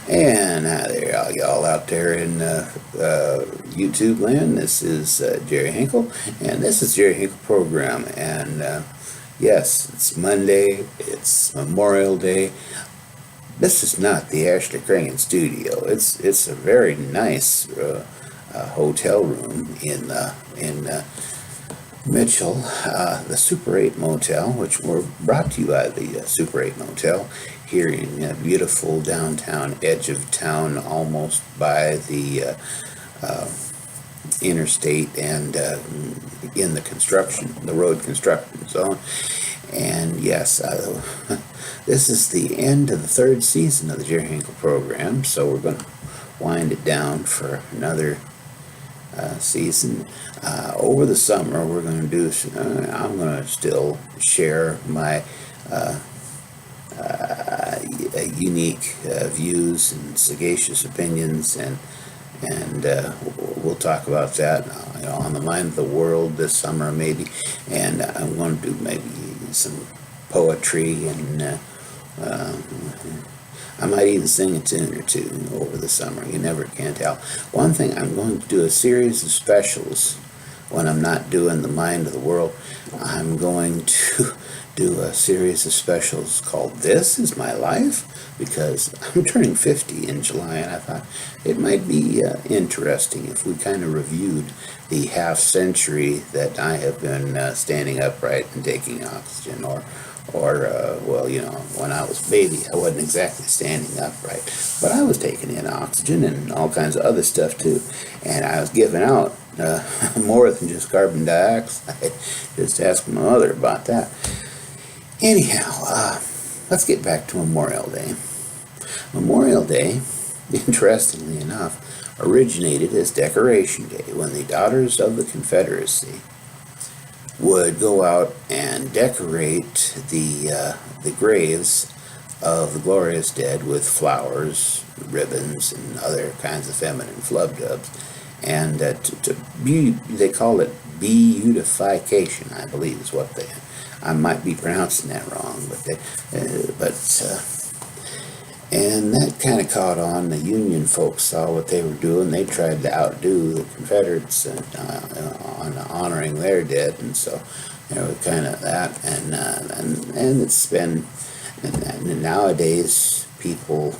And hi there, all y'all out there in YouTube land. This is Jerry Hinkle, and this is Jerry Hinkle program. And yes, it's Monday. It's Memorial Day. This is not the Ashley Crane studio. It's a very nice hotel room in Mitchell, the Super 8 Motel, which we're brought to you by the Super 8 Motel here in beautiful downtown edge of town, almost by the interstate and in the road construction zone. And yes, this is the end of the third season of the Jerry Hinkle program, so we're going to wind it down for another season. Over the summer, we're going to do. I'm going to still share my unique views and sagacious opinions, and we'll talk about that on the mind of the world this summer, maybe. And I'm going to do maybe some poetry, and I might even sing a tune or two over the summer. You never can tell. One thing, I'm going to do a series of specials when I'm not doing the mind of the world. I'm going to do a series of specials called This Is My Life, because I'm turning 50 in July, and I thought it might be interesting if we kind of reviewed the half century that I have been standing upright and taking oxygen, or well, when I was a baby, I wasn't exactly standing upright, but I was taking in oxygen and all kinds of other stuff too, and I was giving out more than just carbon dioxide. Just ask my mother about that. Anyhow, let's get back to Memorial Day. Memorial Day, interestingly enough, originated as Decoration Day, when the Daughters of the Confederacy would go out and decorate the graves of the glorious dead with flowers, ribbons, and other kinds of feminine flub-dubs. And they call it beautification, I believe is what I might be pronouncing that wrong, and that kind of caught on. The Union folks saw what they were doing. They tried to outdo the Confederates on honoring their dead, and so there was kind of that. And it's been, and nowadays people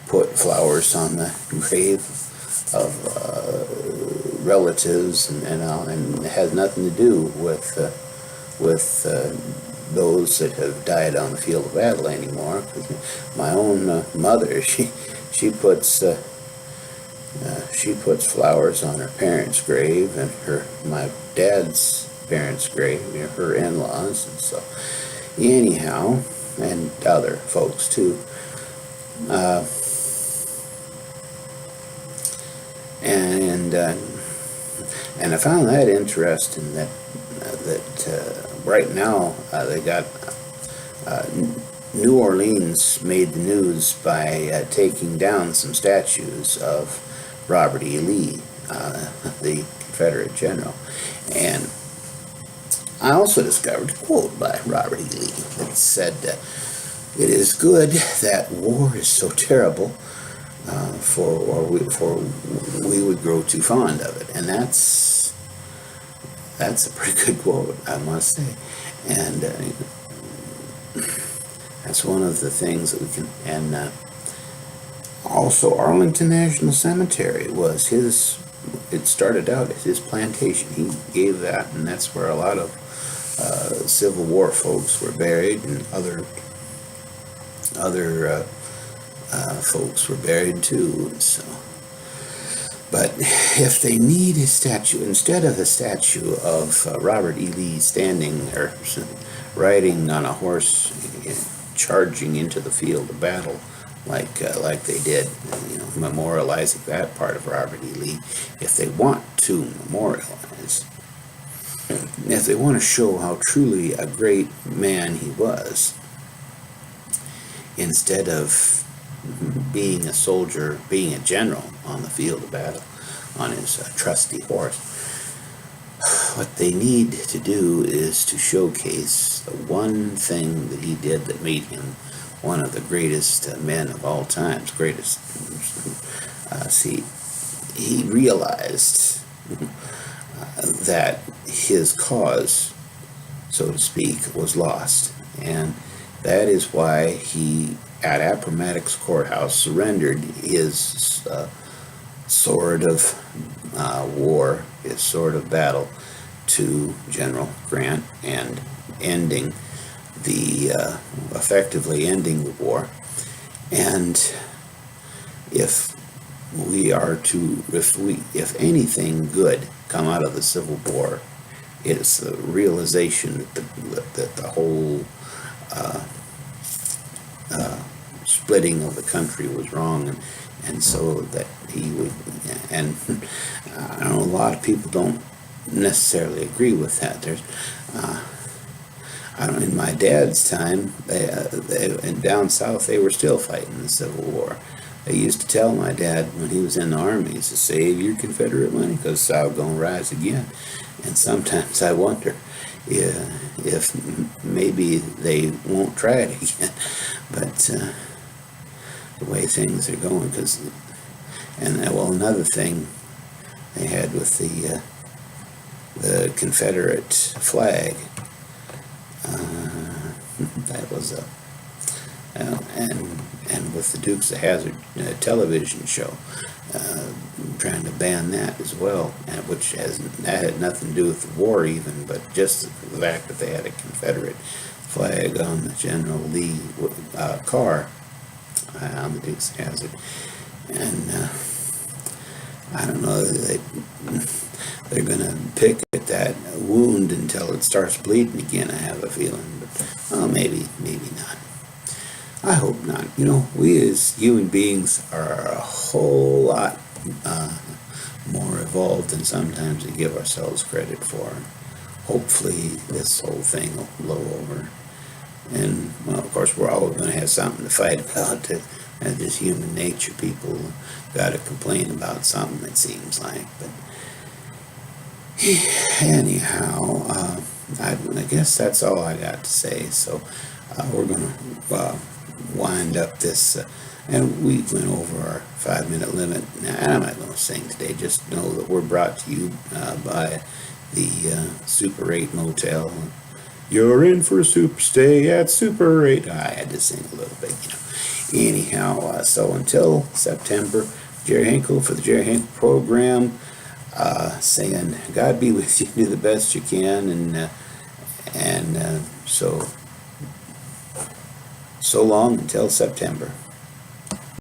put flowers on the grave of relatives, and it has nothing to do with those that have died on the field of battle anymore. My own mother, she puts flowers on her parents' grave, and my dad's parents' grave, her in-laws, and so anyhow, and other folks too. And I found that interesting that right now they got New Orleans made the news by taking down some statues of Robert E. Lee, the Confederate general. And I also discovered a quote by Robert E. Lee that said, "It is good that war is so terrible, for we would grow too fond of it." And that's a pretty good quote, I must say. And that's one of the things that we can. And also, Arlington National Cemetery was his. It started out as his plantation. He gave that, and that's where a lot of Civil War folks were buried, and other folks were buried too. And so, but if they need a statue, instead of a statue of Robert E. Lee standing or riding on a horse, charging into the field of battle, like they did, memorializing that part of Robert E. Lee, if they want to memorialize, if they want to show how truly a great man he was, instead of being a soldier, being a general on the field of battle on his trusty horse, what they need to do is to showcase the one thing that he did that made him one of the greatest men of all times, greatest. See, he realized that his cause, so to speak, was lost, and that is why he, at Appomattox Courthouse, surrendered his sword of war, his sword of battle, to General Grant, and effectively ending the war. And if if anything good come out of the Civil War, it's the realization that the whole splitting of the country was wrong, and so that he would, and I know a lot of people don't necessarily agree with that. There's, I don't know, in my dad's time, and down south, they were still fighting the Civil War. They used to tell my dad when he was in the Army to save your Confederate money because South gonna rise again. And sometimes I wonder if maybe they won't try it again. But the way things are going, another thing they had with the Confederate flag, that was and with the Dukes of Hazzard television show, trying to ban that as well, and that had nothing to do with the war even, but just the fact that they had a Confederate flag on the General Lee car on the Dukes of Hazzard, and I don't know, they're going to pick at that wound until it starts bleeding again, I have a feeling, but maybe not. I hope not. You know, we as human beings are a whole lot more evolved than sometimes we give ourselves credit for. Hopefully this whole thing will blow over. And, well, of course, we're always going to have something to fight about. That's just human nature. People got to complain about something, it seems like. But anyhow, I guess that's all I got to say. So we're going to wind up this, and we went over our 5-minute limit. Now, I'm not going to sing today. Just know that we're brought to you by the Super 8 Motel. You're in for a super stay at Super 8. I had to sing a little bit, you know. Anyhow, so until September, Jerry Hinkle for the Jerry Hinkle program, saying God be with you, do the best you can, and so long until September.